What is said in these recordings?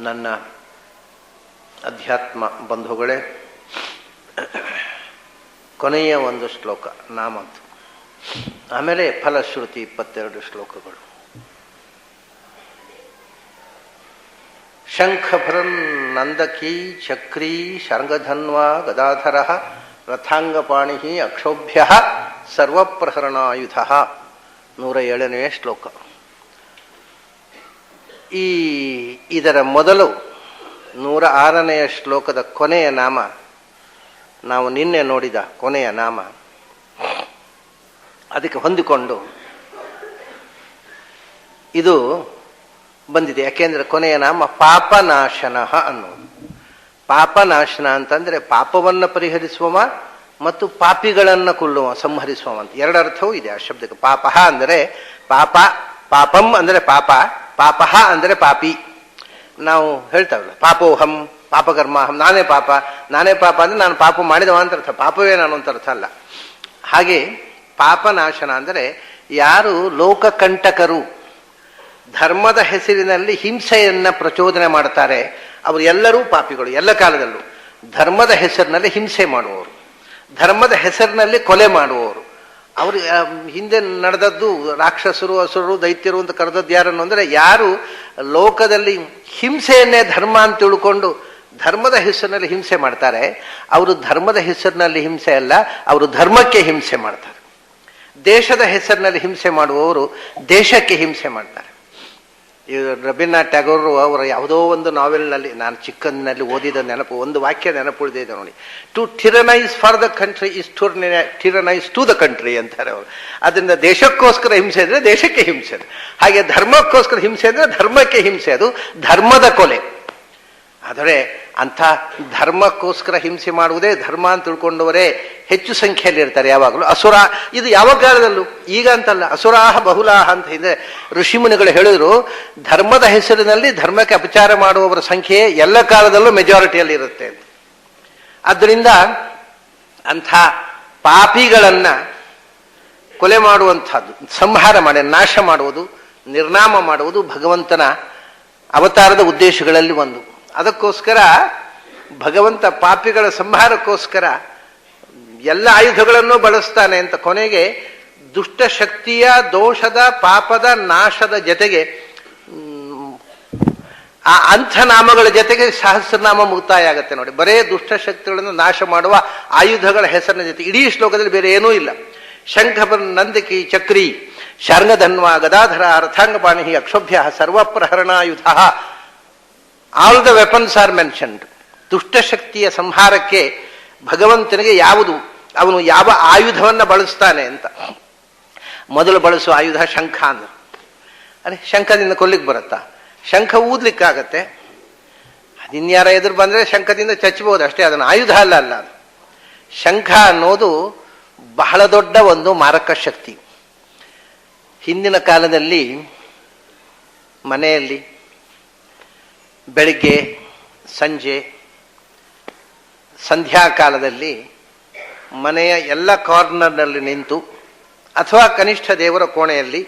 ನನ್ನ ಅಧ್ಯಾತ್ಮ ಬಂಧುಗಳೇ, ಕೊನೆಯ ಒಂದು ಶ್ಲೋಕ ನಾಮಂತು, ಆಮೇಲೆ ಫಲಶ್ರುತಿ 22 ಶ್ಲೋಕಗಳು. ಶಂಖಭೃನ್ ನಂದಕೀ ಚಕ್ರೀ ಶರ್ಂಗಧನ್ವಾ ಗದಾಧರ ರಥಾಂಗಪಾಣಿ ಅಕ್ಷೋಭ್ಯ ಸರ್ವಪ್ರಹರಣಾಯುಧ. 107ನೇ ಶ್ಲೋಕ. ಇದರ ಮೊದಲು 106ನೇ ಶ್ಲೋಕದ ಕೊನೆಯ ನಾಮ, ನಾವು ನಿನ್ನೆ ನೋಡಿದ ಕೊನೆಯ ನಾಮ, ಅದಕ್ಕೆ ಹೊಂದಿಕೊಂಡು ಇದು ಬಂದಿದೆ. ಯಾಕೆಂದ್ರೆ ಕೊನೆಯ ನಾಮ ಪಾಪನಾಶನ ಅನ್ನೋದು. ಪಾಪನಾಶನ ಅಂತಂದ್ರೆ ಪಾಪವನ್ನು ಪರಿಹರಿಸುವ ಮತ್ತು ಪಾಪಿಗಳನ್ನು ಕೊಲ್ಲುವ, ಸಂಹರಿಸುವ ಅಂತ ಎರಡು ಅರ್ಥವೂ ಇದೆ ಆ ಶಬ್ದಕ್ಕೆ. ಪಾಪಃ ಅಂದರೆ ಪಾಪ, ಪಾಪಂ ಅಂದರೆ ಪಾಪ, ಪಾಪಃ ಅಂದರೆ ಪಾಪಿ. ನಾವು ಹೇಳ್ತಾವಲ್ಲ, ಪಾಪೋಹಂ ಪಾಪಕರ್ಮಾಹಂ, ನಾನೇ ಪಾಪ ಅಂದ್ರೆ ನಾನು ಪಾಪ ಮಾಡಿದವ ಅಂತ ಅರ್ಥ, ಪಾಪವೇ ನಾನು ಅಂತ ಅರ್ಥ ಅಲ್ಲ. ಹಾಗೆ ಪಾಪನಾಶನ ಅಂದರೆ ಯಾರು ಲೋಕಕಂಟಕರು, ಧರ್ಮದ ಹೆಸರಿನಲ್ಲಿ ಹಿಂಸೆಯನ್ನ ಪ್ರಚೋದನೆ ಮಾಡ್ತಾರೆ, ಅವರು ಎಲ್ಲರೂ ಪಾಪಿಗಳು. ಎಲ್ಲ ಕಾಲದಲ್ಲೂ ಧರ್ಮದ ಹೆಸರಿನಲ್ಲಿ ಹಿಂಸೆ ಮಾಡುವವರು, ಧರ್ಮದ ಹೆಸರಿನಲ್ಲಿ ಕೊಲೆ ಮಾಡುವವರು. ಅವರು ಹಿಂದೆ ನಡೆದದ್ದು ರಾಕ್ಷಸರು, ಅಸುರರು, ದೈತ್ಯರು ಅಂತ ಕರೆದದ್ದು ಯಾರನ್ನು ಅಂದರೆ ಯಾರು ಲೋಕದಲ್ಲಿ ಹಿಂಸೆಯನ್ನೇ ಧರ್ಮ ಅಂತ ತಿಳ್ಕೊಂಡು ಧರ್ಮದ ಹೆಸರಿನಲ್ಲಿ ಹಿಂಸೆ ಮಾಡ್ತಾರೆ, ಅವರು ಧರ್ಮದ ಹೆಸರಿನಲ್ಲಿ ಹಿಂಸೆ ಅಲ್ಲ, ಅವರು ಧರ್ಮಕ್ಕೆ ಹಿಂಸೆ ಮಾಡ್ತಾರೆ. ದೇಶದ ಹೆಸರಿನಲ್ಲಿ ಹಿಂಸೆ ಮಾಡುವವರು ದೇಶಕ್ಕೆ ಹಿಂಸೆ ಮಾಡ್ತಾರೆ. ರವೀಂದ್ರನಾಥ್ ಟ್ಯಾಗೋರ್ ಅವರ ಯಾವುದೋ ಒಂದು ನಾವೆಲ್ನಲ್ಲಿ ನಾನು ಚಿಕ್ಕಂದಿನಲ್ಲಿ ಓದಿದ ನೆನಪು, ಒಂದು ವಾಕ್ಯ ನೆನಪು ಉಳಿದಿದೆ ನೋಡಿ. To tyrannise for the country is to tyrannise to the country ಅಂತಾರೆ ಅವರು. ಅದರಿಂದ ದೇಶಕ್ಕೋಸ್ಕರ ಹಿಂಸೆ ಅಂದರೆ ದೇಶಕ್ಕೆ ಹಿಂಸೆ ಅದು, ಹಾಗೆ ಧರ್ಮಕ್ಕೋಸ್ಕರ ಹಿಂಸೆ ಅಂದರೆ ಧರ್ಮಕ್ಕೆ ಹಿಂಸೆ, ಅದು ಧರ್ಮದ ಕೊಲೆ. ಆದರೆ ಅಂಥ ಧರ್ಮಕ್ಕೋಸ್ಕರ ಹಿಂಸೆ ಮಾಡುವುದೇ ಧರ್ಮ ಅಂತ ತಿಳ್ಕೊಂಡವರೇ ಹೆಚ್ಚು ಸಂಖ್ಯೆಯಲ್ಲಿ ಇರ್ತಾರೆ ಯಾವಾಗಲೂ. ಅಸುರ, ಇದು ಯಾವ ಕಾಲದಲ್ಲೂ, ಈಗ ಅಂತಲ್ಲ, ಅಸುರಾಹ ಬಹುಲಾಹ ಅಂತ ಇದೆ. ಋಷಿಮುನಿಗಳು ಹೇಳಿದ್ರು, ಧರ್ಮದ ಹೆಸರಿನಲ್ಲಿ ಧರ್ಮಕ್ಕೆ ಅಪಚಾರ ಮಾಡುವವರ ಸಂಖ್ಯೆ ಎಲ್ಲ ಕಾಲದಲ್ಲೂ ಮೆಜಾರಿಟಿಯಲ್ಲಿ ಇರುತ್ತೆ ಅಂತ. ಆದ್ದರಿಂದ ಅಂಥ ಪಾಪಿಗಳನ್ನ ಕೊಲೆ ಮಾಡುವಂಥದ್ದು, ಸಂಹಾರ ಮಾಡಿ ನಾಶ ಮಾಡುವುದು, ನಿರ್ನಾಮ ಮಾಡುವುದು ಭಗವಂತನ ಅವತಾರದ ಉದ್ದೇಶಗಳಲ್ಲಿ ಒಂದು. ಅದಕ್ಕೋಸ್ಕರ ಭಗವಂತ ಪಾಪಿಗಳ ಸಂಹಾರಕ್ಕೋಸ್ಕರ ಎಲ್ಲ ಆಯುಧಗಳನ್ನು ಬಳಸ್ತಾನೆ ಅಂತ. ಕೊನೆಗೆ ದುಷ್ಟಶಕ್ತಿಯ ದೋಷದ ಪಾಪದ ನಾಶದ ಜೊತೆಗೆ ಆ ಅಂಥನಾಮಗಳ ಜೊತೆಗೆ ಸಹಸ್ರನಾಮ ಮುಕ್ತಾಯ ಆಗತ್ತೆ ನೋಡಿ. ಬರೇ ದುಷ್ಟಶಕ್ತಿಗಳನ್ನು ನಾಶ ಮಾಡುವ ಆಯುಧಗಳ ಹೆಸರಿನ ಜೊತೆ ಇಡೀ ಶ್ಲೋಕದಲ್ಲಿ ಬೇರೆ ಏನೂ ಇಲ್ಲ. ಶಂಖಭೃನ್ ನಂದಕಿ ಚಕ್ರಿ ಶರ್ಂಗಧನ್ವಾ ಗದಾಧರ ರಥಾಂಗಪಾಣಿ ಅಕ್ಷೋಭ್ಯ ಸರ್ವಪ್ರಹರಣಾಯುಧ. All the weapons are mentioned. ದುಷ್ಟಶಕ್ತಿಯ ಸಂಹಾರಕ್ಕೆ ಭಗವಂತನಿಗೆ ಯಾವುದು, ಅವನು ಯಾವ ಆಯುಧವನ್ನು ಬಳಸ್ತಾನೆ ಅಂತ. ಮೊದಲು ಬಳಸುವ ಆಯುಧ ಶಂಖ ಅಂದ್ರೆ, ಅರೆ ಶಂಖದಿಂದ ಕೊಲ್ಲಿಕ್ಕೆ ಬರುತ್ತಾ? ಶಂಖ ಊದ್ಲಿಕ್ಕಾಗತ್ತೆ, ಅದಿನ್ಯಾರ ಎದುರು ಬಂದರೆ ಶಂಖದಿಂದ ಚಚ್ಚಬಹುದು ಅಷ್ಟೇ, ಅದನ್ನು ಆಯುಧ ಅಲ್ಲ. ಅದು ಶಂಖ ಅನ್ನೋದು ಬಹಳ ದೊಡ್ಡ ಒಂದು ಮಾರಕ ಶಕ್ತಿ. ಹಿಂದಿನ ಕಾಲದಲ್ಲಿ ಮನೆಯಲ್ಲಿ ಬೆಳಿಗ್ಗೆ ಸಂಜೆ ಸಂಧ್ಯಾಕಾಲದಲ್ಲಿ ಮನೆಯ ಎಲ್ಲ ಕಾರ್ನರ್ನಲ್ಲಿ ನಿಂತು ಅಥವಾ ಕನಿಷ್ಠ ದೇವರ ಕೋಣೆಯಲ್ಲಿ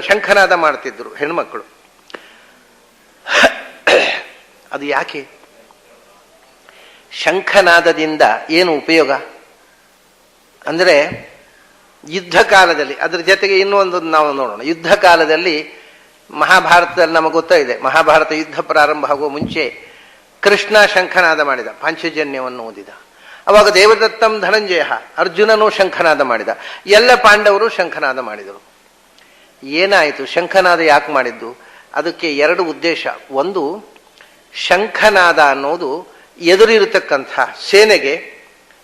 ಶಂಖನಾದ ಮಾಡ್ತಿದ್ರು ಹೆಣ್ಮಕ್ಕಳು. ಅದು ಯಾಕೆ? ಶಂಖನಾದದಿಂದ ಏನು ಉಪಯೋಗ ಅಂದರೆ, ಯುದ್ಧ ಕಾಲದಲ್ಲಿ, ಅದ್ರ ಜೊತೆಗೆ ಇನ್ನೂ ಒಂದು ನಾವು ನೋಡೋಣ. ಯುದ್ಧ ಕಾಲದಲ್ಲಿ ಮಹಾಭಾರತದಲ್ಲಿ ನಮಗೆ ಗೊತ್ತಾಯಿದೆ, ಮಹಾಭಾರತ ಯುದ್ಧ ಪ್ರಾರಂಭ ಆಗುವ ಮುಂಚೆ ಕೃಷ್ಣ ಶಂಖನಾದ ಮಾಡಿದ, ಪಾಂಚಜನ್ಯವನ್ನು ಓದಿದ. ಅವಾಗ ದೇವದತ್ತಂ ಧನಂಜಯ, ಅರ್ಜುನನು ಶಂಖನಾದ ಮಾಡಿದ, ಎಲ್ಲ ಪಾಂಡವರು ಶಂಖನಾದ ಮಾಡಿದರು. ಏನಾಯಿತು? ಶಂಖನಾದ ಯಾಕೆ ಮಾಡಿದ್ದು? ಅದಕ್ಕೆ ಎರಡು ಉದ್ದೇಶ. ಒಂದು, ಶಂಖನಾದ ಅನ್ನೋದು ಎದುರಿರತಕ್ಕಂಥ ಸೇನೆಗೆ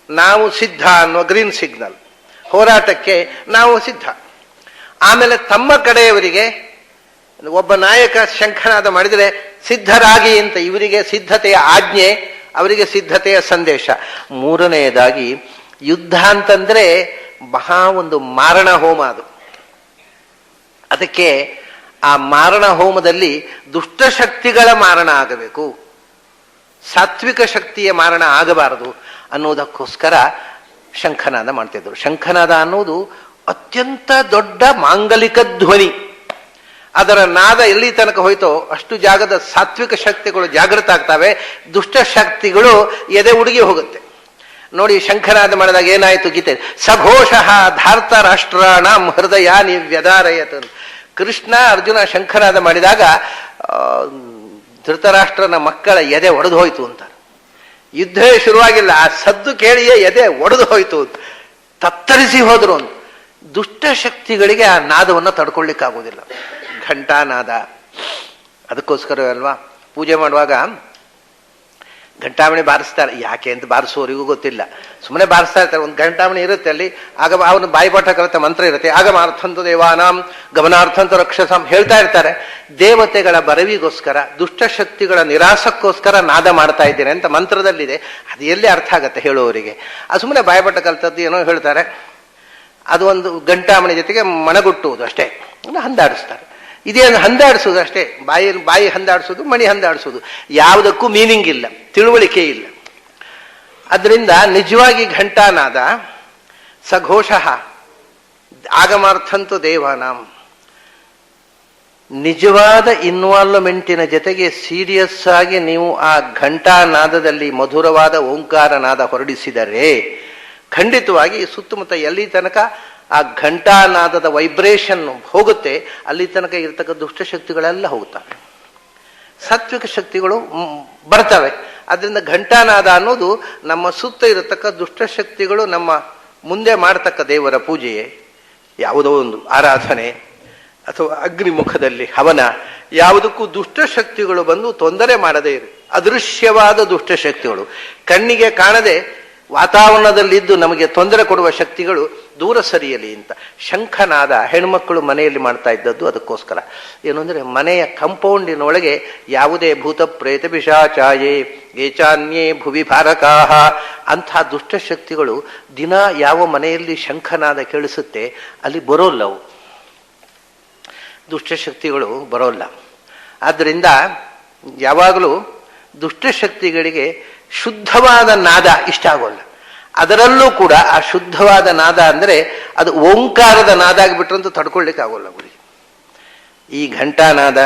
ನಾವು ಸಿದ್ಧ ಅನ್ನೋ ಗ್ರೀನ್ ಸಿಗ್ನಲ್, ಹೋರಾಟಕ್ಕೆ ನಾವು ಸಿದ್ಧ. ಆಮೇಲೆ ತಮ್ಮ ಕಡೆಯವರಿಗೆ ಒಬ್ಬ ನಾಯಕ ಶಂಖನಾದ ಮಾಡಿದರೆ ಸಿದ್ಧರಾಗಿ ಅಂತ ಇವರಿಗೆ ಸಿದ್ಧತೆಯ ಆಜ್ಞೆ, ಅವರಿಗೆ ಸಿದ್ಧತೆಯ ಸಂದೇಶ. ಮೂರನೆಯದಾಗಿ, ಯುದ್ಧ ಅಂತಂದ್ರೆ ಮಹಾ ಒಂದು ಮಾರಣ ಹೋಮ ಅದು. ಅದಕ್ಕೆ ಆ ಮಾರಣ ಹೋಮದಲ್ಲಿ ದುಷ್ಟಶಕ್ತಿಗಳ ಮಾರಣ ಆಗಬೇಕು, ಸಾತ್ವಿಕ ಶಕ್ತಿಯ ಮಾರಣ ಆಗಬಾರದು ಅನ್ನೋದಕ್ಕೋಸ್ಕರ ಶಂಖನಾದ ಮಾಡ್ತಿದ್ರು. ಶಂಖನಾದ ಅನ್ನೋದು ಅತ್ಯಂತ ದೊಡ್ಡ ಮಾಂಗಲಿಕ ಧ್ವನಿ. ಅದರ ನಾದ ಎಲ್ಲಿ ತನಕ ಹೋಯ್ತೋ ಅಷ್ಟು ಜಾಗದ ಸಾತ್ವಿಕ ಶಕ್ತಿಗಳು ಜಾಗೃತ ಆಗ್ತವೆ, ದುಷ್ಟ ಶಕ್ತಿಗಳು ಎದೆ ಉಡುಗಿ ಹೋಗುತ್ತೆ. ನೋಡಿ, ಶಂಖನಾದ ಮಾಡಿದಾಗ ಏನಾಯಿತು ಗೀತೆ, ಸಘೋಷಃ ಧಾರ್ತ ರಾಷ್ಟ್ರಾಣಾಂ ಹೃದಯಾನಿ ವ್ಯದಾರಯತ್. ಕೃಷ್ಣ ಅರ್ಜುನ ಶಂಖನಾದ ಮಾಡಿದಾಗ ಧೃತರಾಷ್ಟ್ರನ ಮಕ್ಕಳ ಎದೆ ಒಡೆದು ಹೋಯ್ತು ಅಂತಾರೆ. ಯುದ್ಧವೇ ಶುರುವಾಗಿಲ್ಲ, ಆ ಸದ್ದು ಕೇಳಿಯೇ ಎದೆ ಒಡೆದು ಹೋಯ್ತು, ತತ್ತರಿಸಿ ಹೋದ್ರು ಅಂತ. ದುಷ್ಟ ಶಕ್ತಿಗಳಿಗೆ ಆ ನಾದವನ್ನು ತಡ್ಕೊಳ್ಳಿಕ್ಕಾಗೋದಿಲ್ಲ, ಘಂಟಾನಾದ. ಅದಕ್ಕೋಸ್ಕರವೇ ಅಲ್ವಾ ಪೂಜೆ ಮಾಡುವಾಗ ಘಂಟಾಮಣಿ ಬಾರಿಸ್ತಾರೆ. ಯಾಕೆ ಅಂತ ಬಾರಿಸೋರಿಗೂ ಗೊತ್ತಿಲ್ಲ, ಸುಮ್ಮನೆ ಬಾರಿಸ್ತಾ ಇರ್ತಾರೆ. ಒಂದು ಘಂಟಾಮಣಿ ಇರುತ್ತೆ ಅಲ್ಲಿ, ಆಗ ಅವನು ಬಾಯಿಪಾಠ ಕಲಿತ ಮಂತ್ರ ಇರುತ್ತೆ, ಆಗಮಾರ್ಥಂತು ದೇವಾನಾಂ ಗಮನಾರ್ಥಂತು ರಕ್ಷಸಾಂ ಹೇಳ್ತಾ ಇರ್ತಾರೆ. ದೇವತೆಗಳ ಬರವಿಗೋಸ್ಕರ, ದುಷ್ಟಶಕ್ತಿಗಳ ನಿರಾಸಕ್ಕೋಸ್ಕರ ನಾದ ಮಾಡ್ತಾ ಇದ್ದೇನೆ ಅಂತ ಮಂತ್ರದಲ್ಲಿದೆ. ಅದು ಎಲ್ಲಿ ಅರ್ಥ ಆಗತ್ತೆ ಹೇಳುವವರಿಗೆ? ಅದು ಸುಮ್ಮನೆ ಬಾಯಿಪಾಠ ಕಲಿತದ್ದು ಏನೋ ಹೇಳ್ತಾರೆ. ಅದು ಒಂದು ಘಂಟಾಮಣಿ ಜೊತೆಗೆ ಮಣಗುಟ್ಟುವುದು ಅಷ್ಟೇ, ಹಂದಾಡಿಸ್ತಾರೆ. ಇದೇನು ಹಂದಾಡಿಸೋದು ಅಷ್ಟೇ, ಬಾಯಿ ಹಂದಾಡಿಸೋದು, ಮಣಿ ಹಂದಾಡಿಸೋದು, ಯಾವುದಕ್ಕೂ ಮೀನಿಂಗ್ ಇಲ್ಲ, ತಿಳುವಳಿಕೆ ಇಲ್ಲ. ಅದರಿಂದ ನಿಜವಾಗಿ ಘಂಟಾನಾದ ಸಘೋಷಃ ಆಗಮಾರ್ಥಂತು ದೇವಾನಾಂ, ನಿಜವಾದ ಇನ್ವಾಲ್ವ್ಮೆಂಟಿನ ಜೊತೆಗೆ ಸೀರಿಯಸ್ ಆಗಿ ನೀವು ಆ ಘಂಟಾನಾದದಲ್ಲಿ ಮಧುರವಾದ ಓಂಕಾರ ನಾದ ಹೊರಡಿಸಿದರೆ ಖಂಡಿತವಾಗಿ ಸುತ್ತಮುತ್ತ ಎಲ್ಲಿ ತನಕ ಆ ಘಂಟಾನಾದದ ವೈಬ್ರೇಷನ್ ಹೋಗುತ್ತೆ ಅಲ್ಲಿ ತನಕ ಇರತಕ್ಕ ದುಷ್ಟಶಕ್ತಿಗಳೆಲ್ಲ ಹೋಗ್ತವೆ, ಸಾತ್ವಿಕ ಶಕ್ತಿಗಳು ಬರ್ತವೆ. ಅದರಿಂದ ಘಂಟಾನಾದ ಅನ್ನೋದು ನಮ್ಮ ಸುತ್ತ ಇರತಕ್ಕ ದುಷ್ಟಶಕ್ತಿಗಳು ನಮ್ಮ ಮುಂದೆ ಮಾಡತಕ್ಕ ದೇವರ ಪೂಜೆಯೇ, ಯಾವುದೋ ಒಂದು ಆರಾಧನೆ ಅಥವಾ ಅಗ್ನಿಮುಖದಲ್ಲಿ ಹವನ, ಯಾವುದಕ್ಕೂ ದುಷ್ಟಶಕ್ತಿಗಳು ಬಂದು ತೊಂದರೆ ಮಾಡದೇ ಇರು. ಅದೃಶ್ಯವಾದ ದುಷ್ಟಶಕ್ತಿಗಳು, ಕಣ್ಣಿಗೆ ಕಾಣದೆ ವಾತಾವರಣದಲ್ಲಿದ್ದು ನಮಗೆ ತೊಂದರೆ ಕೊಡುವ ಶಕ್ತಿಗಳು ದೂರ ಸರಿಯಲಿ ಅಂತ ಶಂಖನಾದ ಹೆಣ್ಮಕ್ಕಳು ಮನೆಯಲ್ಲಿ ಮಾಡ್ತಾ ಇದ್ದದ್ದು ಅದಕ್ಕೋಸ್ಕರ. ಏನು ಅಂದರೆ ಮನೆಯ ಕಂಪೌಂಡಿನೊಳಗೆ ಯಾವುದೇ ಭೂತ ಪ್ರೇತ ಪಿಶಾಚಾಯೇ ಏಚಾನ್ಯೇ ಭುವಿ ಭಾರಕಾಹ ಅಂಥ ದುಷ್ಟಶಕ್ತಿಗಳು ದಿನ ಯಾವ ಮನೆಯಲ್ಲಿ ಶಂಖನಾದ ಕೇಳಿಸುತ್ತೆ ಅಲ್ಲಿ ಬರೋಲ್ಲವು, ದುಷ್ಟಶಕ್ತಿಗಳು ಬರೋಲ್ಲ. ಆದ್ದರಿಂದ ಯಾವಾಗಲೂ ದುಷ್ಟಶಕ್ತಿಗಳಿಗೆ ಶುದ್ಧವಾದ ನಾದ ಇಷ್ಟ ಆಗೋಲ್ಲ. ಅದರಲ್ಲೂ ಕೂಡ ಆ ಶುದ್ಧವಾದ ನಾದ ಅಂದರೆ ಅದು ಓಂಕಾರದ ನಾದ ಆಗಿಬಿಟ್ರಂತೂ ತಡ್ಕೊಳ್ಲಿಕ್ಕೆ ಆಗೋಲ್ಲ ಅವರಿಗೆ. ಈ ಘಂಟಾನಾದ,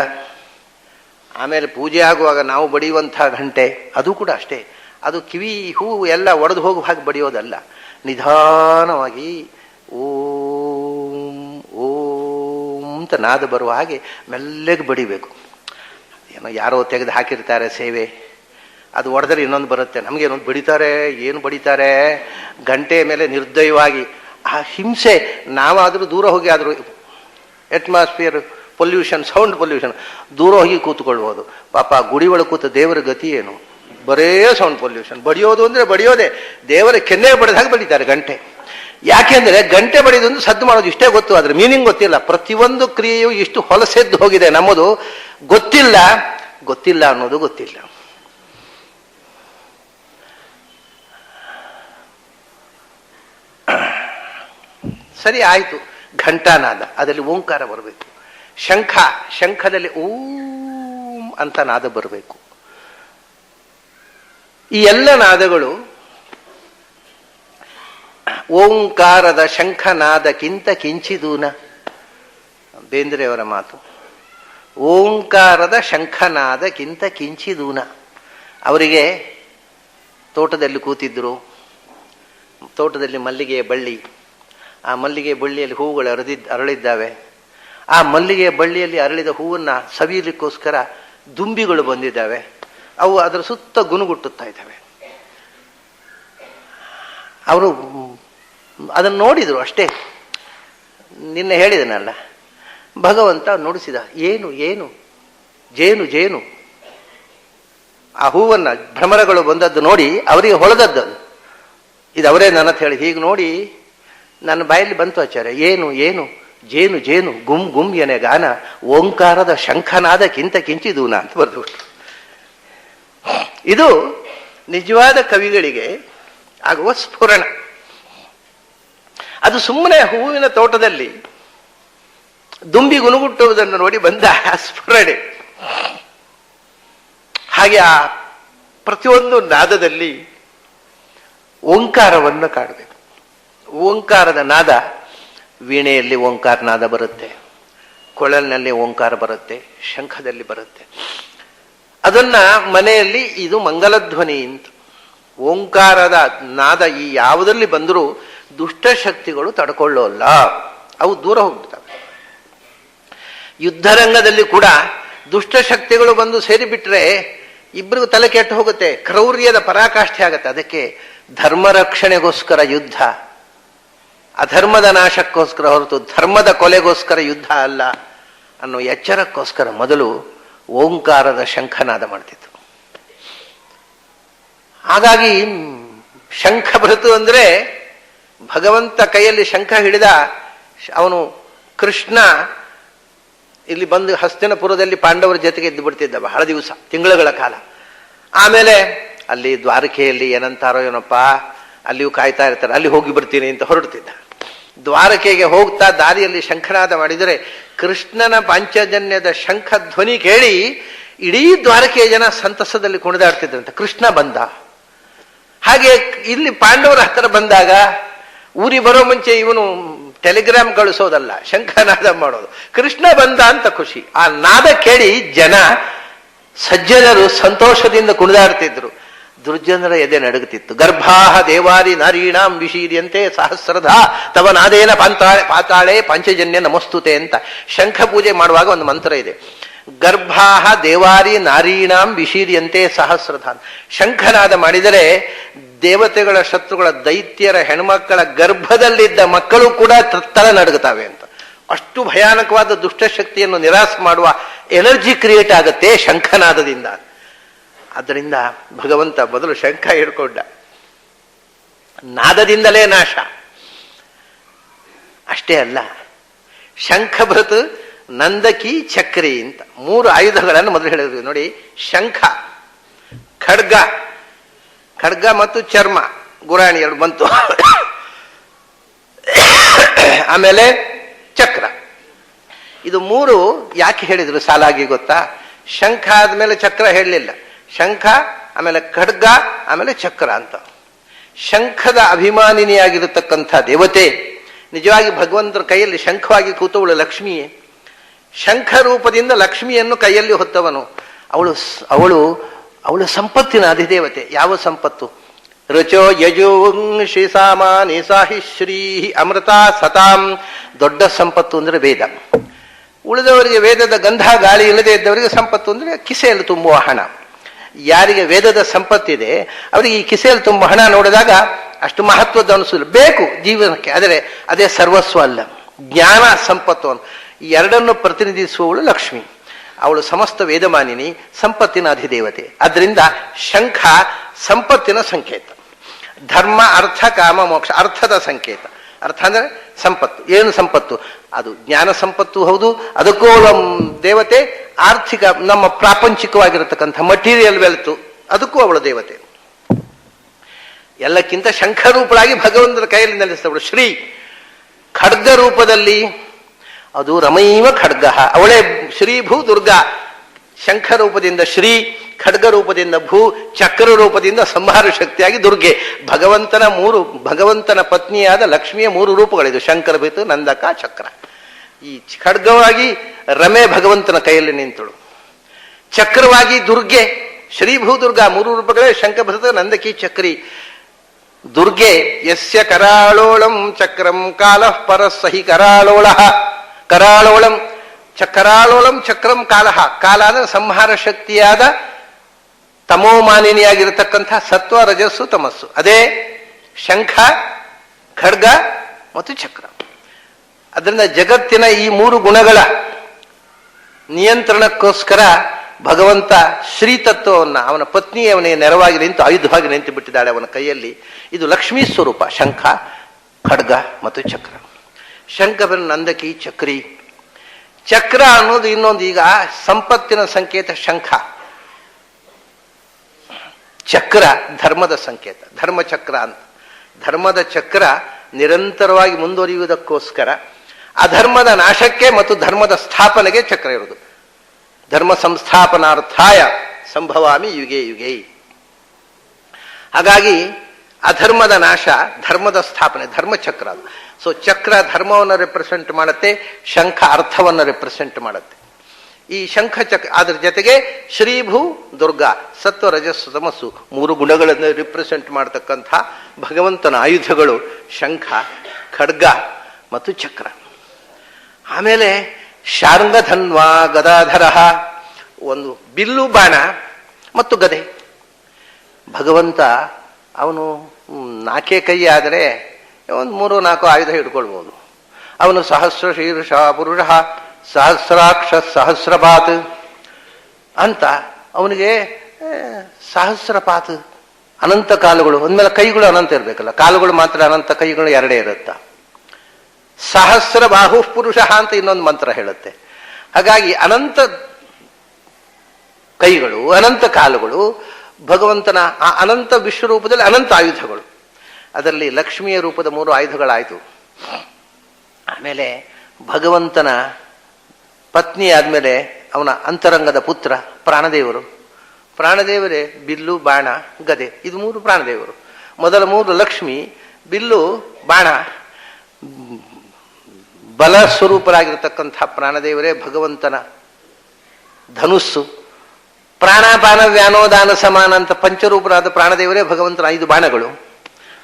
ಆಮೇಲೆ ಪೂಜೆ ಆಗುವಾಗ ನಾವು ಬಡಿಯುವಂಥ ಘಂಟೆ ಅದು ಕೂಡ ಅಷ್ಟೇ, ಅದು ಕಿವಿ ಹೂವು ಎಲ್ಲ ಒಡೆದು ಹೋಗುವ ಹಾಗೆ ಬಡಿಯೋದಲ್ಲ, ನಿಧಾನವಾಗಿ ಓಂ ಓಂ ಅಂತ ನಾದ ಬರುವ ಹಾಗೆ ಮೆಲ್ಲಗೆ ಬಡಿಬೇಕು. ಏನೋ ಯಾರೋ ತೆಗೆದು ಹಾಕಿರ್ತಾರೆ ಸೇವೆ, ಅದು ಒಡೆದ್ರೆ ಇನ್ನೊಂದು ಬರುತ್ತೆ, ನಮಗೇನೊಂದು ಬಡಿತಾರೆ, ಏನು ಬಡಿತಾರೆ, ಗಂಟೆ ಮೇಲೆ ನಿರ್ದಯವಾಗಿ ಆ ಹಿಂಸೆ. ನಾವಾದರೂ ದೂರ ಹೋಗಿ ಆದರೂ ಅಟ್ಮಾಸ್ಫಿಯರ್ ಪೊಲ್ಯೂಷನ್, ಸೌಂಡ್ ಪೊಲ್ಯೂಷನ್, ದೂರ ಹೋಗಿ ಕೂತ್ಕೊಳ್ಬೋದು. ಪಾಪ ಗುಡಿ ಒಳಗೆ ಕೂತ ದೇವರ ಗತಿ ಏನು, ಬರೇ ಸೌಂಡ್ ಪೊಲ್ಯೂಷನ್. ಬಡಿಯೋದು ಅಂದರೆ ಬಡಿಯೋದೇ, ದೇವರ ಕೆನ್ನೆ ಬಡಿದಾಗ ಬಡಿತಾರೆ ಗಂಟೆ. ಯಾಕೆಂದರೆ ಗಂಟೆ ಬಡಿಯೋದೊಂದು ಸದ್ದು ಮಾಡೋದು ಇಷ್ಟೇ ಗೊತ್ತು, ಅದ್ರ ಮೀನಿಂಗ್ ಗೊತ್ತಿಲ್ಲ. ಪ್ರತಿಯೊಂದು ಕ್ರಿಯೆಯು ಇಷ್ಟು ಹೊಲಸೆದ್ದು ಹೋಗಿದೆ, ನಮ್ಮದು ಗೊತ್ತಿಲ್ಲ, ಗೊತ್ತಿಲ್ಲ ಅನ್ನೋದು ಗೊತ್ತಿಲ್ಲ. ಸರಿ ಆಯಿತು, ಘಂಟಾನಾದ ಅದರಲ್ಲಿ ಓಂಕಾರ ಬರಬೇಕು. ಶಂಖ, ಶಂಖದಲ್ಲಿ ಓಂ ಅಂತ ನಾದ ಬರಬೇಕು. ಈ ಎಲ್ಲ ನಾದಗಳು ಓಂಕಾರದ ಶಂಖನಾದಕ್ಕಿಂತ ಕಿಂಚಿದೂನ, ಬೇಂದ್ರೆಯವರ ಮಾತು. ಓಂಕಾರದ ಶಂಖನಾದಕ್ಕಿಂತ ಕಿಂಚಿದೂನ. ಅವರಿಗೆ ತೋಟದಲ್ಲಿ ಕೂತಿದ್ರು, ತೋಟದಲ್ಲಿ ಮಲ್ಲಿಗೆಯ ಬಳ್ಳಿ, ಆ ಮಲ್ಲಿಗೆ ಬಳ್ಳಿಯಲ್ಲಿ ಹೂವುಗಳು ಅರಳಿದ್ದಾವೆ. ಆ ಮಲ್ಲಿಗೆಯ ಬಳ್ಳಿಯಲ್ಲಿ ಅರಳಿದ ಹೂವನ್ನು ಸವಿಯಲಿಕ್ಕೋಸ್ಕರ ದುಂಬಿಗಳು ಬಂದಿದ್ದಾವೆ. ಅವು ಅದರ ಸುತ್ತ ಗುನುಗುಟ್ಟುತ್ತಾ ಇದ್ದಾವೆ. ಅವರು ಅದನ್ನು ನೋಡಿದರು ಅಷ್ಟೇ. ನಿನ್ನೆ ಹೇಳಿದನಲ್ಲ, ಭಗವಂತ ನುಡಿಸಿದ, ಏನು ಏನು ಜೇನು ಜೇನು. ಆ ಹೂವನ್ನು ಭ್ರಮರಗಳು ಬಂದದ್ದು ನೋಡಿ ಅವರಿಗೆ ಹೊಳೆದದ್ದು. ಇದು ಅವರೇ ನನ್ನ ಹೇಳಿ, ಹೀಗೆ ನೋಡಿ ನನ್ನ ಬಾಯಲ್ಲಿ ಬಂತು ಆಚಾರ್ಯ, ಏನು ಏನು ಜೇನು ಜೇನು ಗುಮ್ ಗುಮ್ ಎನೆ ಗಾನ ಓಂಕಾರದ ಶಂಖನಾದಕ್ಕಿಂತ ಕಿಂಚಿದೂನ ಅಂತ ಬರೆದು. ಇದು ನಿಜವಾದ ಕವಿಗಳಿಗೆ ಆಗುವ ಸ್ಫುರಣ. ಅದು ಸುಮ್ಮನೆ ಹೂವಿನ ತೋಟದಲ್ಲಿ ದುಂಬಿ ಗುನುಗುಟ್ಟುವುದನ್ನು ನೋಡಿ ಬಂದ ಸ್ಫುರಣೆ. ಹಾಗೆ ಆ ಪ್ರತಿಯೊಂದು ನಾದದಲ್ಲಿ ಓಂಕಾರವನ್ನು ಕಾಣಬೇಕು. ಓಂಕಾರದ ನಾದ, ವೀಣೆಯಲ್ಲಿ ಓಂಕಾರ ನಾದ ಬರುತ್ತೆ, ಕೊಳಲಿನಲ್ಲಿ ಓಂಕಾರ ಬರುತ್ತೆ, ಶಂಖದಲ್ಲಿ ಬರುತ್ತೆ. ಅದನ್ನ ಮನೆಯಲ್ಲಿ ಇದು ಮಂಗಲಧ್ವನಿ ಅಂತ. ಓಂಕಾರದ ನಾದ ಈ ಯಾವುದರಲ್ಲಿ ಬಂದರೂ ದುಷ್ಟಶಕ್ತಿಗಳು ತಡ್ಕೊಳ್ಳೋಲ್ಲ, ಅವು ದೂರ ಹೋಗ್ಬಿಡ್ತವೆ. ಯುದ್ಧರಂಗದಲ್ಲಿ ಕೂಡ ದುಷ್ಟಶಕ್ತಿಗಳು ಬಂದು ಸೇರಿಬಿಟ್ರೆ ಇಬ್ಬರಿಗೂ ತಲೆ ಕೆಟ್ಟು ಹೋಗುತ್ತೆ, ಕ್ರೌರ್ಯದ ಪರಾಕಾಷ್ಠೆ ಆಗುತ್ತೆ. ಅದಕ್ಕೆ ಧರ್ಮ ರಕ್ಷಣೆಗೋಸ್ಕರ ಯುದ್ಧ, ಅಧರ್ಮದ ನಾಶಕ್ಕೋಸ್ಕರ ಹೊರತು ಧರ್ಮದ ಕೊಲೆಗೋಸ್ಕರ ಯುದ್ಧ ಅಲ್ಲ ಅನ್ನೋ ಎಚ್ಚರಕ್ಕೋಸ್ಕರ ಮೊದಲು ಓಂಕಾರದ ಶಂಖನಾದ ಮಾಡ್ತಿತ್ತು. ಹಾಗಾಗಿ ಶಂಖ ಬರುತ್ತು ಅಂದ್ರೆ ಭಗವಂತ ಕೈಯಲ್ಲಿ ಶಂಖ ಹಿಡಿದ ಅವನು ಕೃಷ್ಣ ಇಲ್ಲಿ ಬಂದು ಹಸ್ತಿನಪುರದಲ್ಲಿ ಪಾಂಡವರ ಜೊತೆಗೆ ಎದ್ದು ಬಿಡ್ತಿದ್ದ ಬಹಳ ದಿವಸ, ತಿಂಗಳುಗಳ ಕಾಲ. ಆಮೇಲೆ ಅಲ್ಲಿ ದ್ವಾರಕೆಯಲ್ಲಿ ಏನಂತಾರೋ ಏನಪ್ಪ, ಅಲ್ಲಿಯೂ ಕಾಯ್ತಾ ಇರ್ತಾರೆ, ಅಲ್ಲಿ ಹೋಗಿ ಬರ್ತೀನಿ ಅಂತ ಹೊರಡ್ತಿದ್ದ. ದ್ವಾರಕೆಗೆ ಹೋಗ್ತಾ ದಾರಿಯಲ್ಲಿ ಶಂಖನಾದ ಮಾಡಿದರೆ ಕೃಷ್ಣನ ಪಾಂಚಜನ್ಯದ ಶಂಖ ಧ್ವನಿ ಕೇಳಿ ಇಡೀ ದ್ವಾರಕೆಯ ಜನ ಸಂತಸದಲ್ಲಿ ಕುಣಿದಾಡ್ತಿದ್ರಂತೆ, ಕೃಷ್ಣ ಬಂದ. ಹಾಗೆ ಇಲ್ಲಿ ಪಾಂಡವರ ಹತ್ತಿರ ಬಂದಾಗ ಊರಿಗೆ ಬರೋ ಮುಂಚೆ ಇವನು ಟೆಲಿಗ್ರಾಮ್ ಕಳಿಸೋದಲ್ಲ, ಶಂಖನಾದ ಮಾಡೋದು. ಕೃಷ್ಣ ಬಂದ ಅಂತ ಖುಷಿ. ಆ ನಾದ ಕೇಳಿ ಜನ ಸಜ್ಜನರು ಸಂತೋಷದಿಂದ ಕುಣಿದಾಡ್ತಿದ್ರು. ದುರ್ಜನರ ಎದೆ ನಡುಗುತ್ತಿತ್ತು. ಗರ್ಭಾಹ ದೇವಾರಿ ನಾರೀಣಾಂ ವಿಶೀರ್ಯಂತೆ ಸಹಸ್ರದ ತವ ನಾದೇನ ಪಾತಾಳೆ ಪಂಚಜನ್ಯ ನಮಸ್ತುತೆ ಅಂತ ಶಂಖ ಪೂಜೆ ಮಾಡುವಾಗ ಒಂದು ಮಂತ್ರ ಇದೆ. ಗರ್ಭಾಹ ದೇವಾರಿ ನಾರೀಣಾಂ ವಿಶೀರ್ಯಂತೆ ಸಹಸ್ರದ. ಶಂಖನಾದ ಮಾಡಿದರೆ ದೇವತೆಗಳ ಶತ್ರುಗಳ ದೈತ್ಯರ ಹೆಣ್ಮಕ್ಕಳ ಗರ್ಭದಲ್ಲಿದ್ದ ಮಕ್ಕಳು ಕೂಡ ತಲೆ ನಡುಗುತ್ತವೆ ಅಂತ. ಅಷ್ಟು ಭಯಾನಕವಾದ ದುಷ್ಟಶಕ್ತಿಯನ್ನು ನಿರಾಸ ಮಾಡುವ ಎನರ್ಜಿ ಕ್ರಿಯೇಟ್ ಆಗುತ್ತೆ ಶಂಖನಾದದಿಂದ. ಆದ್ದರಿಂದ ಭಗವಂತ ಮೊದಲು ಶಂಖ ಹಿಡ್ಕೊಂಡ. ನಾದದಿಂದಲೇ ನಾಶ. ಅಷ್ಟೇ ಅಲ್ಲ, ಶಂಖಭೃತ್ ನಂದಕಿ ಚಕ್ರಿ ಅಂತ 3 ಆಯುಧಗಳನ್ನು ಮೊದಲು ಹೇಳಿದ್ರು ನೋಡಿ. ಶಂಖ, ಖಡ್ಗ ಮತ್ತು ಚರ್ಮ, ಗುರಾಣಿ 2 ಬಂತು. ಆಮೇಲೆ ಚಕ್ರ. ಇದು 3 ಯಾಕೆ ಹೇಳಿದ್ರು ಸಾಲಾಗಿ ಗೊತ್ತಾ? ಶಂಖ ಆದ್ಮೇಲೆ ಚಕ್ರ ಹೇಳಲಿಲ್ಲ. ಶಂಖ, ಆಮೇಲೆ ಖಡ್ಗ, ಆಮೇಲೆ ಚಕ್ರ ಅಂತ. ಶಂಖದ ಅಭಿಮಾನಿನಿಯಾಗಿರತಕ್ಕಂಥ ದೇವತೆ ನಿಜವಾಗಿ ಭಗವಂತರ ಕೈಯಲ್ಲಿ ಶಂಖವಾಗಿ ಕೂತವಳು ಲಕ್ಷ್ಮಿಯೇ. ಶಂಖ ರೂಪದಿಂದ ಲಕ್ಷ್ಮಿಯನ್ನು ಕೈಯಲ್ಲಿ ಹೊತ್ತವನು. ಅವಳು ಸಂಪತ್ತಿನ ಅಧಿದೇವತೆ. ಯಾವ ಸಂಪತ್ತು? ರುಚೋ ಯಜುಂಷಿ ಸಾಮಾನಿ ಸಾಹಿ ಶ್ರೀ ಅಮೃತ ಸತಾಂ. ದೊಡ್ಡ ಸಂಪತ್ತು ಅಂದ್ರೆ ವೇದ. ಉಳಿದವರಿಗೆ ವೇದದ ಗಂಧ ಗಾಳಿ ಇಲ್ಲದೆ ಇದ್ದವರಿಗೆ ಸಂಪತ್ತು ಅಂದ್ರೆ ಕಿಸೆಯಲ್ಲಿ ತುಂಬುವ ಹಣ. ಯಾರಿಗೆ ವೇದದ ಸಂಪತ್ತಿದೆ ಅವರಿಗೆ ಈ ಕಿಸೆಯಲ್ಲಿ ತುಂಬುವ ಹಣ ನೋಡಿದಾಗ ಅಷ್ಟು ಮಹತ್ವದ ಅನಿಸಲು ಬೇಕು ಜೀವನಕ್ಕೆ. ಆದರೆ ಅದೇ ಸರ್ವಸ್ವ ಅಲ್ಲ. ಜ್ಞಾನ ಸಂಪತ್ತು ಈ ಎರಡನ್ನು ಪ್ರತಿನಿಧಿಸುವವಳು ಲಕ್ಷ್ಮಿ. ಅವಳು ಸಮಸ್ತ ವೇದಮಾನಿನಿ, ಸಂಪತ್ತಿನ ಅಧಿದೇವತೆ. ಅದರಿಂದ ಶಂಖ ಸಂಪತ್ತಿನ ಸಂಕೇತ. ಧರ್ಮ ಅರ್ಥ ಕಾಮ ಮೋಕ್ಷ ಅರ್ಥದ ಸಂಕೇತ. ಅರ್ಥ ಅಂದ್ರೆ ಸಂಪತ್ತು. ಏನು ಸಂಪತ್ತು? ಅದು ಜ್ಞಾನ ಸಂಪತ್ತು ಹೌದು, ಅದಕ್ಕೂ ದೇವತೆ. ಆರ್ಥಿಕ ನಮ್ಮ ಪ್ರಾಪಂಚಿಕವಾಗಿರತಕ್ಕಂಥ ಮಟೀರಿಯಲ್ ವೆಲ್ತ್, ಅದಕ್ಕೂ ಅವಳ ದೇವತೆ. ಎಲ್ಲಕ್ಕಿಂತ ಶಂಖರೂಪಳಾಗಿ ಭಗವಂತನ ಕೈಯಲ್ಲಿ ನೆಲೆಸಿದವಳು ಶ್ರೀ. ಖಡ್ಗ ರೂಪದಲ್ಲಿ ಅದು ರಮೈವ ಖಡ್ಗ, ಅವಳೇ ಶ್ರೀ ಭೂ ದುರ್ಗಾ. ಶಂಖ ರೂಪದಿಂದ ಶ್ರೀ, ಖಡ್ಗ ರೂಪದಿಂದ ಭೂ, ಚಕ್ರ ರೂಪದಿಂದ ಸಂಹಾರ ಶಕ್ತಿಯಾಗಿ ದುರ್ಗೆ. ಭಗವಂತನ ಪತ್ನಿಯಾದ ಲಕ್ಷ್ಮಿಯ 3 ರೂಪಗಳಿದು. ಶಂಕರ ಭೀತು, ನಂದಕ, ಚಕ್ರ. ಈ ಖಡ್ಗವಾಗಿ ರಮೆ ಭಗವಂತನ ಕೈಯಲ್ಲಿ ನಿಂತಳು. ಚಕ್ರವಾಗಿ ದುರ್ಗೆ, ಶ್ರೀ ಭೂ ದುರ್ಗಾ. 3 ರೂಪಗಳೇ ಶಂಖಭೃತ ನಂದಕಿ ಚಕ್ರಿ. ದುರ್ಗೆ ಯಸ್ಯ ಕರಾಳೋಳಂ ಚಕ್ರಂ ಕಾಲಃ ಪರಸ್ಸಹಿ ಕರಾಳೋಳ. ಕರಾಳೋಳಂ ಚಕ್ರಂ ಕಾಲಃ. ಕಾಲ ಅಂದ್ರೆ ಸಂಹಾರ ಶಕ್ತಿಯಾದ ತಮೋಮಾನಿನಿಯಾಗಿರತಕ್ಕಂಥ ಸತ್ವ, ರಜಸ್ಸು, ತಮಸ್ಸು. ಅದೇ ಶಂಖ, ಖಡ್ಗ ಮತ್ತು ಚಕ್ರ. ಅದರಿಂದ ಜಗತ್ತಿನ ಈ 3 ಗುಣಗಳ ನಿಯಂತ್ರಣಕ್ಕೋಸ್ಕರ ಭಗವಂತ ಶ್ರೀತತ್ವವನ್ನು ಅವನ ಪತ್ನಿ ಅವನಿಗೆ ನೆರವಾಗಿ ನಿಂತು ಆಯುಧವಾಗಿ ನಿಂತು ಬಿಟ್ಟಿದ್ದಾಳೆ ಅವನ ಕೈಯಲ್ಲಿ. ಇದು ಲಕ್ಷ್ಮೀ ಸ್ವರೂಪ. ಶಂಖ, ಖಡ್ಗ ಮತ್ತು ಚಕ್ರ. ಶಂಖವನ್ನು ನಂದಕಿ ಚಕ್ರಿ. ಚಕ್ರ ಅನ್ನೋದು ಇನ್ನೊಂದು. ಈಗ ಸಂಪತ್ತಿನ ಸಂಕೇತ ಶಂಖ, ಚಕ್ರ ಧರ್ಮದ ಸಂಕೇತ. ಧರ್ಮಚಕ್ರ ಅಂತ. ಧರ್ಮದ ಚಕ್ರ ನಿರಂತರವಾಗಿ ಮುಂದುವರಿಯುವುದಕ್ಕೋಸ್ಕರ ಅಧರ್ಮದ ನಾಶಕ್ಕೆ ಮತ್ತು ಧರ್ಮದ ಸ್ಥಾಪನೆಗೆ ಚಕ್ರ ಇರುವುದು. ಧರ್ಮ ಸಂಸ್ಥಾಪನಾರ್ಥಾಯ ಸಂಭವಾಮಿ ಯುಗೆ ಯುಗೆ. ಹಾಗಾಗಿ ಅಧರ್ಮದ ನಾಶ, ಧರ್ಮದ ಸ್ಥಾಪನೆ, ಧರ್ಮಚಕ್ರ ಅದು. ಸೊ ಚಕ್ರ ಧರ್ಮವನ್ನು ರೆಪ್ರೆಸೆಂಟ್ ಮಾಡುತ್ತೆ, ಶಂಖ ಅರ್ಥವನ್ನು ರೆಪ್ರೆಸೆಂಟ್ ಮಾಡುತ್ತೆ. ಈ ಶಂಖ ಚಕ್ರ ಅದ್ರ ಜೊತೆಗೆ ಶ್ರೀಭೂ ದುರ್ಗಾ ಸತ್ವ ರಜಸ್ಸು ತಮಸ್ಸು 3 ಗುಣಗಳನ್ನು ರಿಪ್ರೆಸೆಂಟ್ ಮಾಡತಕ್ಕಂಥ ಭಗವಂತನ ಆಯುಧಗಳು ಶಂಖ, ಖಡ್ಗ ಮತ್ತು ಚಕ್ರ. ಆಮೇಲೆ ಶಾರ್ಂಗಧನ್ವಾ ಗದಾಧರ, ಒಂದು ಬಿಲ್ಲು ಬಾಣ ಮತ್ತು ಗದೆ. ಭಗವಂತ ಅವನು 4 ಕೈ ಆದರೆ ಒಂದು 3-4 ಆಯುಧ ಹಿಡ್ಕೊಳ್ಬೋದು. ಅವನು ಸಹಸ್ರ ಶೀರ್ಷ ಪುರುಷ ಸಹಸ್ರಾಕ್ಷ ಸಹಸ್ರಪಾತ್ ಅಂತ, ಅವನಿಗೆ ಸಹಸ್ರಪಾತ್ ಅನಂತ ಕಾಲುಗಳು, ಅಂದಮೇಲೆ ಕೈಗಳು ಅನಂತ ಇರಬೇಕಲ್ಲ, ಕಾಲುಗಳು ಮಾತ್ರ ಅನಂತ, ಕೈಗಳು 2 ಇರುತ್ತ. ಸಹಸ್ರ ಬಾಹು ಪುರುಷ ಅಂತ ಇನ್ನೊಂದು ಮಂತ್ರ ಹೇಳುತ್ತೆ. ಹಾಗಾಗಿ ಅನಂತ ಕೈಗಳು, ಅನಂತ ಕಾಲುಗಳು, ಭಗವಂತನ ಆ ಅನಂತ ವಿಶ್ವರೂಪದಲ್ಲಿ ಅನಂತ ಆಯುಧಗಳು. ಅದರಲ್ಲಿ ಲಕ್ಷ್ಮಿಯ ರೂಪದ 3 ಆಯುಧಗಳಾಯಿತು. ಆಮೇಲೆ ಭಗವಂತನ ಪತ್ನಿ ಆದಮೇಲೆ ಅವನ ಅಂತರಂಗದ ಪುತ್ರ ಪ್ರಾಣದೇವರು. ಪ್ರಾಣದೇವರೇ ಬಿಲ್ಲು ಬಾಣ ಗದೆ, ಇದು 3 ಪ್ರಾಣದೇವರು. ಮೊದಲ 3 ಲಕ್ಷ್ಮಿ, ಬಿಲ್ಲು ಬಾಣ. ಬಲ ಸ್ವರೂಪರಾಗಿರ್ತಕ್ಕಂಥ ಪ್ರಾಣದೇವರೇ ಭಗವಂತನ ಧನುಸ್ಸು. ಪ್ರಾಣಾಪಾನ ವ್ಯಾನೋದಾನ ಸಮಾನ ಅಂತ ಪಂಚರೂಪರಾದ ಪ್ರಾಣದೇವರೇ ಭಗವಂತನ 5 ಬಾಣಗಳು.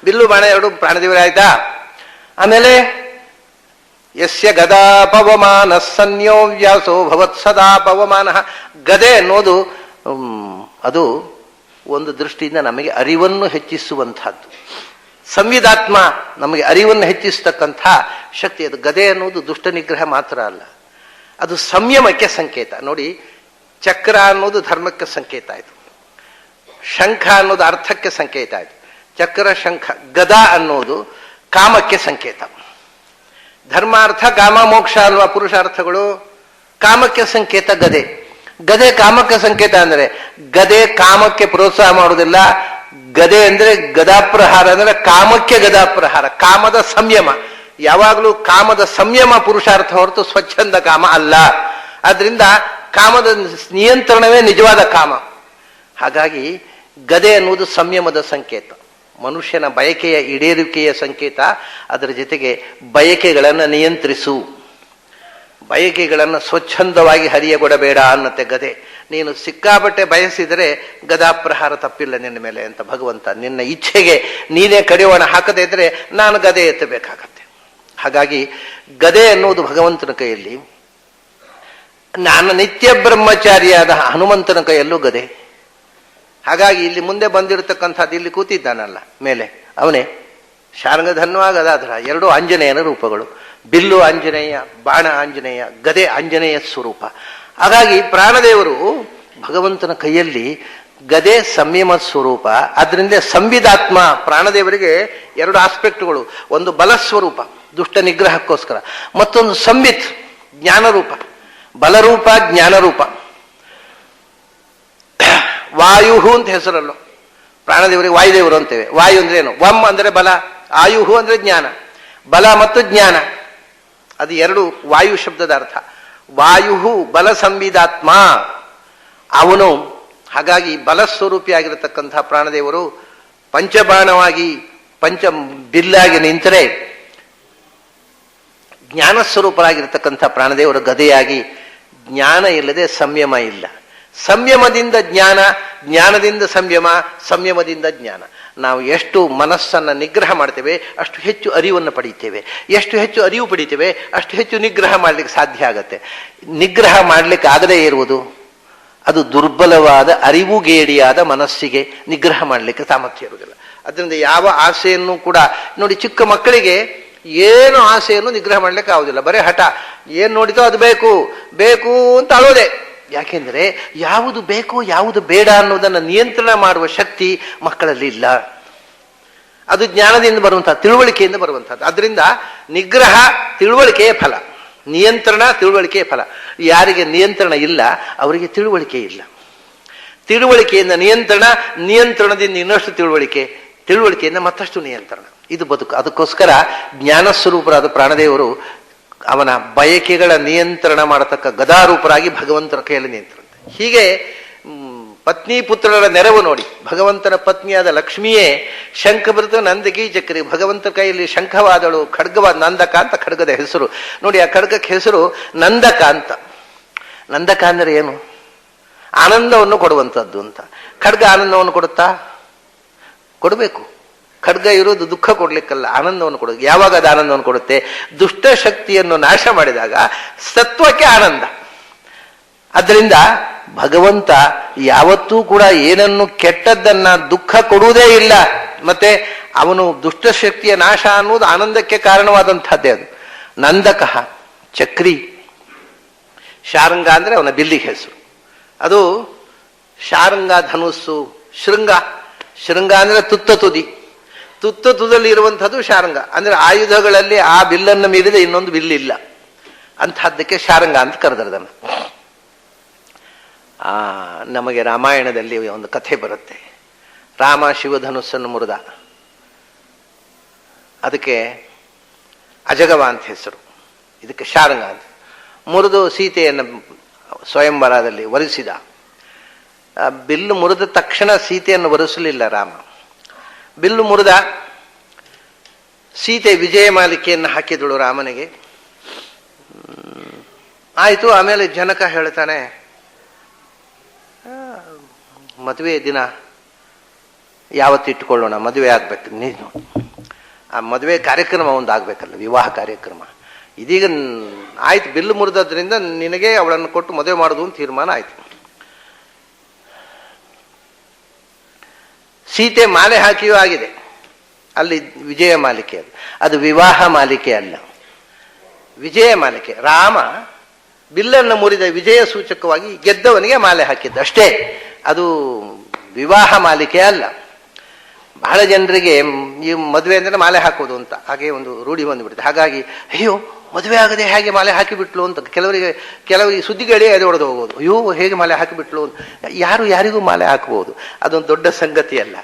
ಬಿಲ್ಲು ಬಾಣ 2 ಪ್ರಾಣದೇವರೇ ಆಯ್ತಾ. ಆಮೇಲೆ ಯಸ್ಯ ಗದಾ ಪವಮಾನ ಸನ್ಯೋ ವ್ಯಾಸೋ ಭವತ್ ಸದಾ ಪವಮಾನ. ಗದೆ ಅನ್ನೋದು ಅದು ಒಂದು ದೃಷ್ಟಿಯಿಂದ ನಮಗೆ ಅರಿವನ್ನು ಹೆಚ್ಚಿಸುವಂತಹದ್ದು. ಸಂವಿಧಾತ್ಮ ನಮಗೆ ಅರಿವನ್ನು ಹೆಚ್ಚಿಸತಕ್ಕಂಥ ಶಕ್ತಿ ಅದು. ಗದೆ ಅನ್ನೋದು ದುಷ್ಟ ನಿಗ್ರಹ ಮಾತ್ರ ಅಲ್ಲ, ಅದು ಸಂಯಮಕ್ಕೆ ಸಂಕೇತ. ನೋಡಿ, ಚಕ್ರ ಅನ್ನೋದು ಧರ್ಮಕ್ಕೆ ಸಂಕೇತ ಆಯಿತು, ಶಂಖ ಅನ್ನೋದು ಅರ್ಥಕ್ಕೆ ಸಂಕೇತ ಆಯಿತು. ಚಕ್ರ ಶಂಖ. ಗದಾ ಅನ್ನೋದು ಕಾಮಕ್ಕೆ ಸಂಕೇತ. ಧರ್ಮಾರ್ಥ ಕಾಮ ಮೋಕ್ಷ ಅಲ್ವಾ ಪುರುಷಾರ್ಥಗಳು. ಕಾಮಕ್ಕೆ ಸಂಕೇತ ಗದೆ. ಗದೆ ಕಾಮಕ್ಕೆ ಸಂಕೇತ ಅಂದರೆ ಗದೆ ಕಾಮಕ್ಕೆ ಪ್ರೋತ್ಸಾಹ ಮಾಡುವುದಿಲ್ಲ. ಗದೆ ಅಂದ್ರೆ ಗದಾಪ್ರಹಾರ ಅಂದ್ರೆ ಕಾಮಕ್ಕೆ ಗದಾಪ್ರಹಾರ, ಕಾಮದ ಸಂಯಮ. ಯಾವಾಗಲೂ ಕಾಮದ ಸಂಯಮ ಪುರುಷಾರ್ಥ ಹೊರತು ಸ್ವಚ್ಛಂದ ಕಾಮ ಅಲ್ಲ. ಆದ್ರಿಂದ ಕಾಮದ ನಿಯಂತ್ರಣವೇ ನಿಜವಾದ ಕಾಮ. ಹಾಗಾಗಿ ಗದೆ ಅನ್ನುವುದು ಸಂಯಮದ ಸಂಕೇತ, ಮನುಷ್ಯನ ಬಯಕೆಯ ಈಡೇರಿಕೆಯ ಸಂಕೇತ. ಅದರ ಜೊತೆಗೆ ಬಯಕೆಗಳನ್ನು ನಿಯಂತ್ರಿಸು, ಬಯಕೆಗಳನ್ನು ಸ್ವಚ್ಛಂದವಾಗಿ ಹರಿಯಗೊಡಬೇಡ ಅನ್ನತ್ತೆ ಗದೆ. ನೀನು ಸಿಕ್ಕಾಪಟ್ಟೆ ಬಯಸಿದರೆ ಗದಾಪ್ರಹಾರ ತಪ್ಪಿಲ್ಲ ನಿನ್ನ ಮೇಲೆ ಅಂತ ಭಗವಂತ. ನಿನ್ನ ಇಚ್ಛೆಗೆ ನೀನೇ ಕಡಿವಾಣ ಹಾಕದೇ ಇದ್ರೆ ನಾನು ಗದೆ ಎತ್ತಬೇಕಾಗತ್ತೆ. ಹಾಗಾಗಿ ಗದೆ ಅನ್ನುವುದು ಭಗವಂತನ ಕೈಯಲ್ಲಿ. ನಾನು ನಿತ್ಯ ಬ್ರಹ್ಮಚಾರಿಯಾದ ಹನುಮಂತನ ಕೈಯಲ್ಲೂ ಗದೆ. ಹಾಗಾಗಿ ಇಲ್ಲಿ ಮುಂದೆ ಬಂದಿರತಕ್ಕಂಥದ್ದು, ಇಲ್ಲಿ ಕೂತಿದ್ದಾನಲ್ಲ ಮೇಲೆ, ಅವನೇ ಶಾರ್ಂಗಧನ್ವಾ ಗದಾಧರ. 2 ಆಂಜನೇಯನ ರೂಪಗಳು. ಬಿಲ್ಲು ಆಂಜನೇಯ, ಬಾಣ ಆಂಜನೇಯ, ಗದೆ ಆಂಜನೇಯ ಸ್ವರೂಪ. ಹಾಗಾಗಿ ಪ್ರಾಣದೇವರು ಭಗವಂತನ ಕೈಯಲ್ಲಿ ಗದೆ ಸಂಯಮ ಸ್ವರೂಪ. ಅದರಿಂದ ಸಂವಿಧಾತ್ಮ ಪ್ರಾಣದೇವರಿಗೆ 2 ಆಸ್ಪೆಕ್ಟ್ಗಳು. ಒಂದು ಬಲ ಸ್ವರೂಪ ದುಷ್ಟ ನಿಗ್ರಹಕ್ಕೋಸ್ಕರ, ಮತ್ತೊಂದು ಸಂವಿತ್ ಜ್ಞಾನರೂಪ. ಬಲರೂಪ ಜ್ಞಾನರೂಪ. ವಾಯು ಅಂತ ಹೆಸರಲ್ಲೋ ಪ್ರಾಣದೇವರಿಗೆ ವಾಯುದೇವರು ಅಂತೇವೆ. ವಾಯು ಅಂದ್ರೆ ಏನು? ವಮ್ ಅಂದ್ರೆ ಬಲ, ಆಯುಹು ಅಂದ್ರೆ ಜ್ಞಾನ. ಬಲ ಮತ್ತು ಜ್ಞಾನ ಅದು 2 ವಾಯು ಶಬ್ದದ ಅರ್ಥ. ವಾಯು ಬಲ ಸಂವಿಧಾತ್ಮ ಅವನು. ಹಾಗಾಗಿ ಬಲಸ್ವರೂಪಿಯಾಗಿರತಕ್ಕಂಥ ಪ್ರಾಣದೇವರು ಪಂಚಬಾಣವಾಗಿ ಪಂಚ ಬಿಲ್ಲಾಗಿ ನಿಂತರೆ, ಜ್ಞಾನಸ್ವರೂಪರಾಗಿರ್ತಕ್ಕಂಥ ಪ್ರಾಣದೇವರು ಗದೆಯಾಗಿ, ಜ್ಞಾನ ಇಲ್ಲದೆ ಸಂಯಮ ಇಲ್ಲ. ಸಂಯಮದಿಂದ ಜ್ಞಾನ, ಜ್ಞಾನದಿಂದ ಸಂಯಮ, ಸಂಯಮದಿಂದ ಜ್ಞಾನ. ನಾವು ಎಷ್ಟು ಮನಸ್ಸನ್ನು ನಿಗ್ರಹ ಮಾಡ್ತೇವೆ ಅಷ್ಟು ಹೆಚ್ಚು ಅರಿವನ್ನು ಪಡೀತೇವೆ. ಎಷ್ಟು ಹೆಚ್ಚು ಅರಿವು ಪಡಿತೇವೆ ಅಷ್ಟು ಹೆಚ್ಚು ನಿಗ್ರಹ ಮಾಡಲಿಕ್ಕೆ ಸಾಧ್ಯ ಆಗತ್ತೆ. ನಿಗ್ರಹ ಮಾಡಲಿಕ್ಕೆ ಆಗದೇ ಇರುವುದು ಅದು ದುರ್ಬಲವಾದ ಅರಿವುಗೇಡಿಯಾದ ಮನಸ್ಸಿಗೆ ನಿಗ್ರಹ ಮಾಡಲಿಕ್ಕೆ ಸಾಮರ್ಥ್ಯ ಇರುವುದಿಲ್ಲ. ಅದರಿಂದ ಯಾವ ಆಸೆಯನ್ನು ಕೂಡ ನೋಡಿ, ಚಿಕ್ಕ ಮಕ್ಕಳಿಗೆ ಏನು ಆಸೆಯನ್ನು ನಿಗ್ರಹ ಮಾಡಲಿಕ್ಕೆ ಆಗುದಿಲ್ಲ. ಬರೀ ಹಠ, ಏನು ನೋಡಿತೋ ಅದು ಬೇಕು ಬೇಕು ಅಂತ ಅಳೋದೆ. ಯಾಕೆಂದ್ರೆ ಯಾವುದು ಬೇಕು ಯಾವುದು ಬೇಡ ಅನ್ನೋದನ್ನು ನಿಯಂತ್ರಣ ಮಾಡುವ ಶಕ್ತಿ ಮಕ್ಕಳಲ್ಲಿ ಇಲ್ಲ. ಅದು ಜ್ಞಾನದಿಂದ ಬರುವಂತಹ, ತಿಳುವಳಿಕೆಯಿಂದ ಬರುವಂತಹದ್ದು. ಅದರಿಂದ ನಿಗ್ರಹ ತಿಳುವಳಿಕೆಯ ಫಲ, ನಿಯಂತ್ರಣ ತಿಳುವಳಿಕೆಯ ಫಲ. ಯಾರಿಗೆ ನಿಯಂತ್ರಣ ಇಲ್ಲ ಅವರಿಗೆ ತಿಳುವಳಿಕೆ ಇಲ್ಲ. ತಿಳುವಳಿಕೆಯಿಂದ ನಿಯಂತ್ರಣ, ನಿಯಂತ್ರಣದಿಂದ ಇನ್ನಷ್ಟು ತಿಳುವಳಿಕೆ, ತಿಳುವಳಿಕೆಯಿಂದ ಮತ್ತಷ್ಟು ನಿಯಂತ್ರಣ. ಇದು ಬದುಕು. ಅದಕ್ಕೋಸ್ಕರ ಜ್ಞಾನಸ್ವರೂಪರಾದ ಪ್ರಾಣದೇವರು ಅವನ ಬಯಕೆಗಳ ನಿಯಂತ್ರಣ ಮಾಡತಕ್ಕ ಗದಾರೂಪರಾಗಿ ಭಗವಂತನ ಕೈಯಲ್ಲಿ ನಿಯಂತ್ರಣ. ಹೀಗೆ ಪತ್ನಿ ಪುತ್ರರ ನೆರವು ನೋಡಿ. ಭಗವಂತನ ಪತ್ನಿಯಾದ ಲಕ್ಷ್ಮಿಯೇ ಶಂಖಭೃತ ನಂದಗಿ ಚಕ್ರಿ, ಭಗವಂತ ಕೈಯಲ್ಲಿ ಶಂಖವಾದಳು, ಖಡ್ಗವಾದ ನಂದಕ ಅಂತ ಖಡ್ಗದ ಹೆಸರು ನೋಡಿ. ಆ ಖಡ್ಗಕ್ಕೆ ಹೆಸರು ನಂದಕ ಅಂತ. ನಂದಕ ಅಂದರೆ ಏನು? ಆನಂದವನ್ನು ಕೊಡುವಂಥದ್ದು ಅಂತ. ಖಡ್ಗ ಆನಂದವನ್ನು ಕೊಡುತ್ತಾ? ಕೊಡಬೇಕು. ಖಡ್ಗ ಇರೋದು ದುಃಖ ಕೊಡ್ಲಿಕ್ಕಲ್ಲ, ಆನಂದವನ್ನು ಕೊಡೋದು. ಯಾವಾಗ ಅದು ಆನಂದವನ್ನು ಕೊಡುತ್ತೆ? ದುಷ್ಟ ಶಕ್ತಿಯನ್ನು ನಾಶ ಮಾಡಿದಾಗ ಸತ್ವಕ್ಕೆ ಆನಂದ. ಆದ್ದರಿಂದ ಭಗವಂತ ಯಾವತ್ತೂ ಕೂಡ ಏನನ್ನು ಕೆಟ್ಟದ್ದನ್ನ ದುಃಖ ಕೊಡುವುದೇ ಇಲ್ಲ. ಮತ್ತೆ ಅವನು ದುಷ್ಟಶಕ್ತಿಯ ನಾಶ ಅನ್ನೋದು ಆನಂದಕ್ಕೆ ಕಾರಣವಾದಂಥದ್ದೇ. ಅದು ನಂದಕಃ ಚಕ್ರಿ. ಶಾರಂಗ ಅಂದ್ರೆ ಅವನ ಬಿಲ್ಲಿಗೆ ಹೆಸರು. ಅದು ಶಾರಂಗ ಧನುಸ್ಸು. ಶೃಂಗ, ಶೃಂಗ ಅಂದ್ರೆ ತುತ್ತ ತುದಿ. ತುತ್ತ ತುದಲ್ಲಿ ಇರುವಂಥದ್ದು ಶಾರಂಗ. ಅಂದ್ರೆ ಆಯುಧಗಳಲ್ಲಿ ಆ ಬಿಲ್ಲನ್ನು ಮೀರಿದ ಇನ್ನೊಂದು ಬಿಲ್ಲಿಲ್ಲ, ಅಂಥದ್ದಕ್ಕೆ ಶಾರಂಗ ಅಂತ ಕರೆದರದನ್ನು. ನಮಗೆ ರಾಮಾಯಣದಲ್ಲಿ ಒಂದು ಕಥೆ ಬರುತ್ತೆ. ರಾಮ ಶಿವಧನುಸ್ಸನ್ನು ಮುರಿದ, ಅದಕ್ಕೆ ಅಜಗವ ಅಂತ ಹೆಸರು, ಇದಕ್ಕೆ ಶಾರಂಗ ಅಂತ. ಮುರಿದು ಸೀತೆಯನ್ನು ಸ್ವಯಂವರದಲ್ಲಿ ವರಿಸಿದ. ಬಿಲ್ಲು ಮುರಿದ ತಕ್ಷಣ ಸೀತೆಯನ್ನು ವರಿಸಲಿಲ್ಲ ರಾಮ. ಬಿಲ್ಲು ಮುರಿದ, ಸೀತೆ ವಿಜಯಮಾಲಿಕೆಯನ್ನು ಹಾಕಿದಳು ರಾಮನಿಗೆ. ಆಯಿತು. ಆಮೇಲೆ ಜನಕ ಹೇಳ್ತಾನೆ, ಮದುವೆ ದಿನ ಯಾವತ್ತಿಟ್ಟುಕೊಳ್ಳೋಣ, ಮದುವೆ ಆಗ್ಬೇಕು. ನೀನು ಆ ಮದುವೆ ಕಾರ್ಯಕ್ರಮ ಒಂದು ಆಗ್ಬೇಕಲ್ಲ, ವಿವಾಹ ಕಾರ್ಯಕ್ರಮ. ಇದೀಗ ಆಯ್ತು, ಬಿಲ್ಲು ಮುರಿದ್ರಿಂದ ನಿನಗೆ ಅವಳನ್ನು ಕೊಟ್ಟು ಮದುವೆ ಮಾಡೋದು ಅಂತ ತೀರ್ಮಾನ ಆಯ್ತು. ಸೀತೆ ಮಾಲೆ ಹಾಕಿಯೂ ಆಗಿದೆ. ಅಲ್ಲಿ ವಿಜಯ ಮಾಲಿಕೆ, ಅದು ವಿವಾಹ ಮಾಲಿಕೆ ಅಲ್ಲ, ವಿಜಯ ಮಾಲಿಕೆ. ರಾಮ ಬಿಲ್ಲನ್ನು ಮುರಿದ ವಿಜಯ ಸೂಚಕವಾಗಿ ಗೆದ್ದವನಿಗೆ ಮಾಲೆ ಹಾಕಿದ್ದ ಅಷ್ಟೇ. ಅದು ವಿವಾಹ ಮಾಲಿಕೆ ಅಲ್ಲ. ಬಹಳ ಜನರಿಗೆ ಈ ಮದುವೆ ಅಂದರೆ ಮಾಲೆ ಹಾಕೋದು ಅಂತ ಹಾಗೆ ಒಂದು ರೂಢಿ ಬಂದುಬಿಡುತ್ತೆ. ಹಾಗಾಗಿ ಅಯ್ಯೋ ಮದುವೆ ಆಗದೆ ಹೇಗೆ ಮಾಲೆ ಹಾಕಿಬಿಟ್ಲು ಅಂತ ಕೆಲವರಿಗೆ ಸುದ್ದಿಗಳೇ ಎದೆ ಹೊಡೆದು ಹೋಗೋದು. ಅಯ್ಯೋ ಹೇಗೆ ಮಾಲೆ ಹಾಕಿಬಿಟ್ಲು ಅಂತ. ಯಾರಿಗೂ ಮಾಲೆ ಹಾಕಬಹುದು, ಅದೊಂದು ದೊಡ್ಡ ಸಂಗತಿ ಅಲ್ಲ.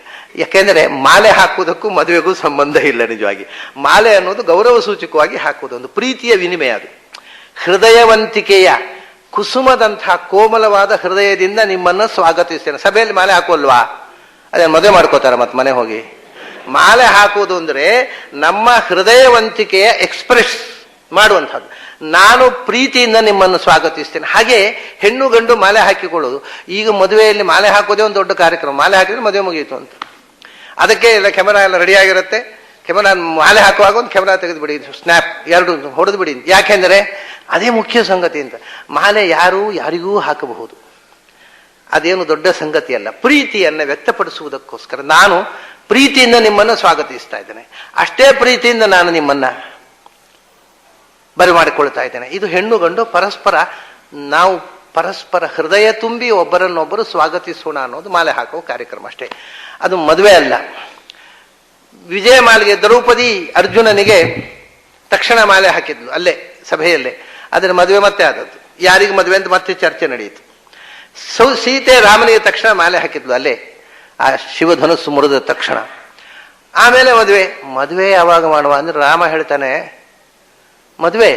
ಯಾಕೆಂದರೆ ಮಾಲೆ ಹಾಕುವುದಕ್ಕೂ ಮದುವೆಗೂ ಸಂಬಂಧ ಇಲ್ಲ. ನಿಜವಾಗಿ ಮಾಲೆ ಅನ್ನೋದು ಗೌರವ ಸೂಚಕವಾಗಿ ಹಾಕುವುದು, ಒಂದು ಪ್ರೀತಿಯ ವಿನಿಮಯ. ಅದು ಹೃದಯವಂತಿಕೆಯ ಕುಸುಮದಂತಹ ಕೋಮಲವಾದ ಹೃದಯದಿಂದ ನಿಮ್ಮನ್ನು ಸ್ವಾಗತಿಸ್ತೇನೆ. ಸಭೆಯಲ್ಲಿ ಮಾಲೆ ಹಾಕೋಲ್ವಾ? ಅದೇ ಮದುವೆ ಮಾಡ್ಕೋತಾರ ಮತ್ತೆ ಮನೆ ಹೋಗಿ. ಮಾಲೆ ಹಾಕುವುದು ಅಂದರೆ ನಮ್ಮ ಹೃದಯವಂತಿಕೆಯ ಎಕ್ಸ್ಪ್ರೆಸ್ ಮಾಡುವಂಥದ್ದು. ನಾನು ಪ್ರೀತಿಯಿಂದ ನಿಮ್ಮನ್ನು ಸ್ವಾಗತಿಸ್ತೇನೆ. ಹಾಗೆ ಹೆಣ್ಣು ಗಂಡು ಮಾಲೆ ಹಾಕಿಕೊಳ್ಳೋದು. ಈಗ ಮದುವೆಯಲ್ಲಿ ಮಾಲೆ ಹಾಕೋದೇ ಒಂದು ದೊಡ್ಡ ಕಾರ್ಯಕ್ರಮ. ಮಾಲೆ ಹಾಕಿದ್ರೆ ಮದುವೆ ಮುಗಿಯಿತು ಅಂತ. ಅದಕ್ಕೆ ಎಲ್ಲ ಕ್ಯಾಮೆರಾ ಎಲ್ಲ ರೆಡಿ ಆಗಿರುತ್ತೆ. ಕ್ಯಾಮೆರಾ ಮಾಲೆ ಹಾಕುವಾಗ ಒಂದು ಕ್ಯಾಮೆರಾ ತೆಗೆದು ಬಿಡಿ, ಸ್ನ್ಯಾಪ್ ಎರಡು ಹೊಡೆದು ಬಿಡಿ. ಯಾಕೆಂದರೆ ಅದೇ ಮುಖ್ಯ ಸಂಗತಿ ಅಂತ. ಮಾಲೆ ಯಾರಿಗೂ ಹಾಕಬಹುದು, ಅದೇನು ದೊಡ್ಡ ಸಂಗತಿ ಅಲ್ಲ. ಪ್ರೀತಿಯನ್ನು ವ್ಯಕ್ತಪಡಿಸುವುದಕ್ಕೋಸ್ಕರ ನಾನು ಪ್ರೀತಿಯಿಂದ ನಿಮ್ಮನ್ನು ಸ್ವಾಗತಿಸ್ತಾ ಇದ್ದೇನೆ. ಅಷ್ಟೇ ಪ್ರೀತಿಯಿಂದ ನಾನು ನಿಮ್ಮನ್ನ ಬರಮಾಡಿಕೊಳ್ತಾ ಇದ್ದೇನೆ. ಇದು ಹೆಣ್ಣು ಗಂಡು ನಾವು ಪರಸ್ಪರ ಹೃದಯ ತುಂಬಿ ಒಬ್ಬರನ್ನೊಬ್ಬರು ಸ್ವಾಗತಿಸೋಣ ಅನ್ನೋದು ಮಾಲೆ ಹಾಕುವ ಕಾರ್ಯಕ್ರಮ ಅಷ್ಟೇ. ಅದು ಮದುವೆ ಅಲ್ಲ. ವಿಜಯ ಮಾಲೆಗೆ ದ್ರೌಪದಿ ಅರ್ಜುನನಿಗೆ ತಕ್ಷಣ ಮಾಲೆ ಹಾಕಿದ್ಲು ಅಲ್ಲೇ ಸಭೆಯಲ್ಲೇ. ಅದರ ಮದುವೆ ಮತ್ತೆ ಆದದ್ದು. ಯಾರಿಗೆ ಮದುವೆ ಅಂತ ಮತ್ತೆ ಚರ್ಚೆ ನಡೆಯಿತು. ಸೀತೆ ರಾಮನಿಗೆ ತಕ್ಷಣ ಮಾಲೆ ಹಾಕಿದ್ಲು ಅಲ್ಲೇ, ಆ ಶಿವಧನುಸ್ಸು ಮುರಿದ ತಕ್ಷಣ. ಆಮೇಲೆ ಮದುವೆ ಯಾವಾಗ ಮಾಡುವ ಅಂದ್ರೆ ರಾಮ ಹೇಳ್ತಾನೆ, ಮದುವೆ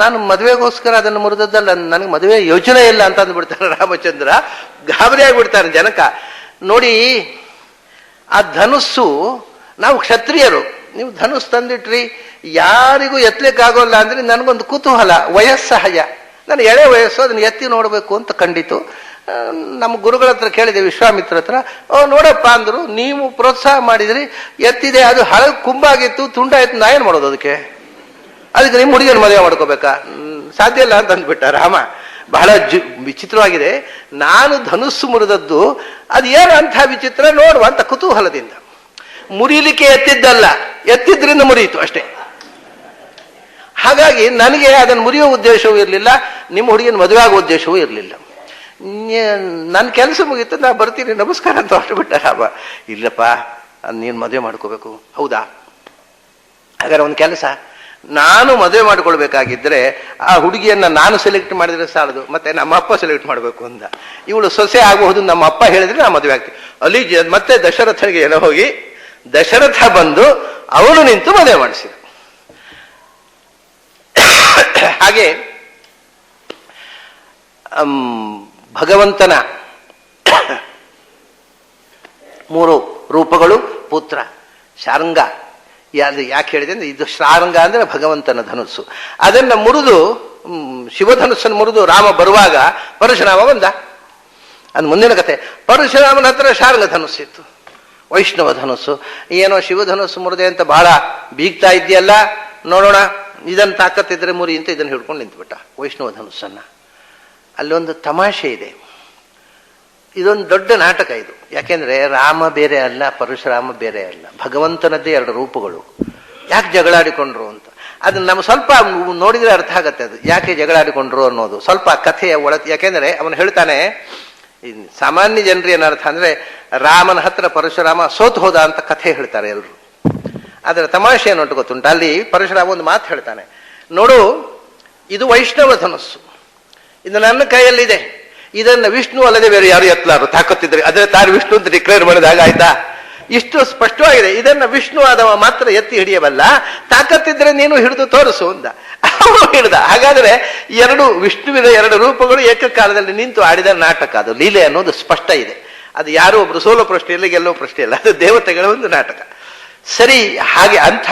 ನಾನು ಮದುವೆಗೋಸ್ಕರ ಅದನ್ನು ಮುರಿದದ್ದಲ್ಲ, ನನಗೆ ಮದುವೆ ಯೋಚನೆ ಇಲ್ಲ ಅಂತ ಅಂದ್ಬಿಡ್ತಾನೆ ರಾಮಚಂದ್ರ. ಗಾಬರಿ ಆಗಿಬಿಡ್ತಾನೆ ಜನಕ. ನೋಡಿ, ಆ ಧನುಸ್ಸು, ನಾವು ಕ್ಷತ್ರಿಯರು, ನೀವು ಧನುಸ್ ತಂದಿಟ್ರಿ, ಯಾರಿಗೂ ಎತ್ತಲಿಕ್ಕಾಗೋಲ್ಲ ಅಂದ್ರೆ ನನಗೊಂದು ಕುತೂಹಲ, ವಯಸ್ಸಹಜ. ನಾನು ಎಳೆ ವಯಸ್ಸು, ಅದನ್ನು ಎತ್ತಿ ನೋಡಬೇಕು ಅಂತ ಕಂಡಿತು. ನಮ್ಮ ಗುರುಗಳ ಹತ್ರ ಕೇಳಿದೆ, ವಿಶ್ವಾಮಿತ್ರ ಹತ್ರ. ನೋಡಪ್ಪ ಅಂದ್ರು. ನೀವು ಪ್ರೋತ್ಸಾಹ ಮಾಡಿದ್ರಿ, ಎತ್ತಿದೆ. ಅದು ಹಳೆ ಕುಂಬಾಗಿತ್ತು, ತುಂಡಾಯ್ತು, ನಾ ಏನು ಮಾಡೋದು ಅದಕ್ಕೆ ನಿಮ್ಮ ಹುಡುಗಿಯನ್ನು ಮದುವೆ ಮಾಡ್ಕೋಬೇಕಾ? ಸಾಧ್ಯ ಇಲ್ಲ ಅಂತ ಅಂದ್ಬಿಟ್ಟ ರಾಮ. ಬಹಳ ವಿಚಿತ್ರವಾಗಿದೆ. ನಾನು ಧನುಸ್ಸು ಮುರಿದದ್ದು ಅದು ಏನು ಅಂಥ ವಿಚಿತ್ರ ನೋಡುವ ಅಂತ ಕುತೂಹಲದಿಂದ. ಮುರಿಲಿಕ್ಕೆ ಎತ್ತಿದ್ದಲ್ಲ, ಎತ್ತಿದ್ರಿಂದ ಮುರಿಯಿತು ಅಷ್ಟೇ. ಹಾಗಾಗಿ ನನಗೆ ಅದನ್ನು ಮುರಿಯೋ ಉದ್ದೇಶವೂ ಇರಲಿಲ್ಲ, ನಿಮ್ಮ ಹುಡುಗಿನ ಮದುವೆ ಆಗೋ ಉದ್ದೇಶವೂ ಇರಲಿಲ್ಲ. ನನ್ನ ಕೆಲಸ ಮುಗೀತು, ನಾ ಬರ್ತೀನಿ, ನಮಸ್ಕಾರ ಅಂತ ಹೊರಟುಬಿಟ್ಟ ರಾಮ. ಇಲ್ಲಪ್ಪ, ನೀನು ಮದುವೆ ಮಾಡ್ಕೋಬೇಕು. ಹೌದಾ? ಹಾಗಾದ್ರೆ ಒಂದು ಕೆಲಸ, ನಾನು ಮದುವೆ ಮಾಡ್ಕೊಳ್ಬೇಕಾಗಿದ್ರೆ ಆ ಹುಡುಗಿಯನ್ನ ನಾನು ಸೆಲೆಕ್ಟ್ ಮಾಡಿದ್ರೆ ಸಾಲದು, ಮತ್ತೆ ನಮ್ಮ ಅಪ್ಪ ಸೆಲೆಕ್ಟ್ ಮಾಡಬೇಕು ಅಂದ. ಇವಳು ಸೊಸೆ ಆಗಬಹುದು ನಮ್ಮ ಅಪ್ಪ ಹೇಳಿದ್ರೆ ನಾ ಮದುವೆ ಆಗ್ತೀನಿ. ಅಲ್ಲಿ ಮತ್ತೆ ದಶರಥನಿಗೆ ಏನೋ ಹೋಗಿ ದಶರಥ ಬಂದು ಅವನು ನಿಂತು ಮದುವೆ ಮಾಡಿಸಿದ. ಹಾಗೆ ಭಗವಂತನ 3 ರೂಪಗಳು ಪುತ್ರ ಶಾರ್ಂಗ. ಯಾಕೆ ಹೇಳಿದೆ ಅಂದ್ರೆ ಇದು ಶಾರ್ಂಗ ಅಂದ್ರೆ ಭಗವಂತನ ಧನುಸ್ಸು. ಅದನ್ನ ಮುರಿದು ಶಿವಧನುಸ್ಸನ್ನು ಮುರಿದು ರಾಮ ಬರುವಾಗ ಪರಶುರಾಮ ಬಂದ. ಅದು ಮುಂದಿನ ಕತೆ. ಪರಶುರಾಮನ ಹತ್ರ ಶಾರ್ಂಗ ಧನುಸ್ಸಿತ್ತು, ವೈಷ್ಣವ ಧನುಸ್ಸು. ಏನೋ ಶಿವಧನುಸ್ಸು ಮುರಿದೆ ಅಂತ ಬಹಳ ಬೀಗ್ತಾ ಇದೆಯಲ್ಲ, ನೋಡೋಣ ಇದನ್ನು ತಾಕತ್ತಿದ್ರೆ ಮುರಿ ಅಂತ ಇದನ್ನು ಹಿಡ್ಕೊಂಡು ನಿಂತುಬಿಟ್ಟ ವೈಷ್ಣವ ಧನುಸ್ಸನ್ನ. ಅಲ್ಲೊಂದು ತಮಾಷೆ ಇದೆ, ಇದೊಂದು ದೊಡ್ಡ ನಾಟಕ ಇದು. ಯಾಕೆಂದ್ರೆ ರಾಮ ಬೇರೆ ಅಲ್ಲ, ಪರಶುರಾಮ ಬೇರೆ ಅಲ್ಲ, ಭಗವಂತನದ್ದೇ 2 ರೂಪಗಳು. ಯಾಕೆ ಜಗಳಾಡಿಕೊಂಡ್ರು ಅಂತ ಅದನ್ನ ನಮ್ಮ ಸ್ವಲ್ಪ ನೋಡಿದ್ರೆ ಅರ್ಥ ಆಗತ್ತೆ. ಅದು ಯಾಕೆ ಜಗಳಾಡಿಕೊಂಡ್ರು ಅನ್ನೋದು ಸ್ವಲ್ಪ ಕಥೆಯ ಯಾಕೆಂದ್ರೆ ಅವನು ಹೇಳ್ತಾನೆ, ಸಾಮಾನ್ಯ ಜನರು ಏನರ್ಥ ಅಂದ್ರೆ ರಾಮನ ಹತ್ರ ಪರಶುರಾಮ ಸೋತು ಹೋದ ಅಂತ ಕಥೆ ಹೇಳ್ತಾರೆ ಎಲ್ಲರೂ. ಅದರ ತಮಾಷೆ ಏನು ಗೊತ್ತುಂಟ, ಅಲ್ಲಿ ಪರಶುರಾಮ ಒಂದು ಮಾತು ಹೇಳ್ತಾನೆ, ನೋಡು ಇದು ವೈಷ್ಣವ ಧನುಸ್ಸು, ಇದು ನನ್ನ ಕೈಯಲ್ಲಿದೆ, ಇದನ್ನ ವಿಷ್ಣು ಅಲ್ಲದೆ ಬೇರೆ ಯಾರು ಎತ್ತಲಾರು ತಾಕತ್ತಿದ್ರೆ, ಅದ್ರೆ ತಾನು ವಿಷ್ಣು ಅಂತ ಡಿಕ್ಲೇರ್ ಮಾಡಿದಾಗ ಆಯ್ತಾ, ಇಷ್ಟು ಸ್ಪಷ್ಟವಾಗಿದೆ. ಇದನ್ನ ವಿಷ್ಣು ಆದವ ಮಾತ್ರ ಎತ್ತಿ ಹಿಡಿಯಬಲ್ಲ, ತಾಕತ್ತಿದ್ರೆ ನೀನು ಹಿಡಿದು ತೋರಿಸು ಅಂದ. ಅವನು ಹಿಡಿದ. ಹಾಗಾದ್ರೆ ವಿಷ್ಣುವಿನ 2 ರೂಪಗಳು ಏಕಕಾಲದಲ್ಲಿ ನಿಂತು ಆಡಿದ ನಾಟಕ, ಅದು ಲೀಲೆ ಅನ್ನೋದು ಸ್ಪಷ್ಟ ಇದೆ. ಅದು ಯಾರೋ ಒಬ್ರು ಸೋಲೋ ಪ್ರಶ್ನೆ ಇಲ್ಲ, ಗೆಲ್ಲೋ ಪ್ರಶ್ನೆ ಇಲ್ಲ, ಅದು ದೇವತೆಗಳ ಒಂದು ನಾಟಕ. ಸರಿ, ಹಾಗೆ ಅಂಥ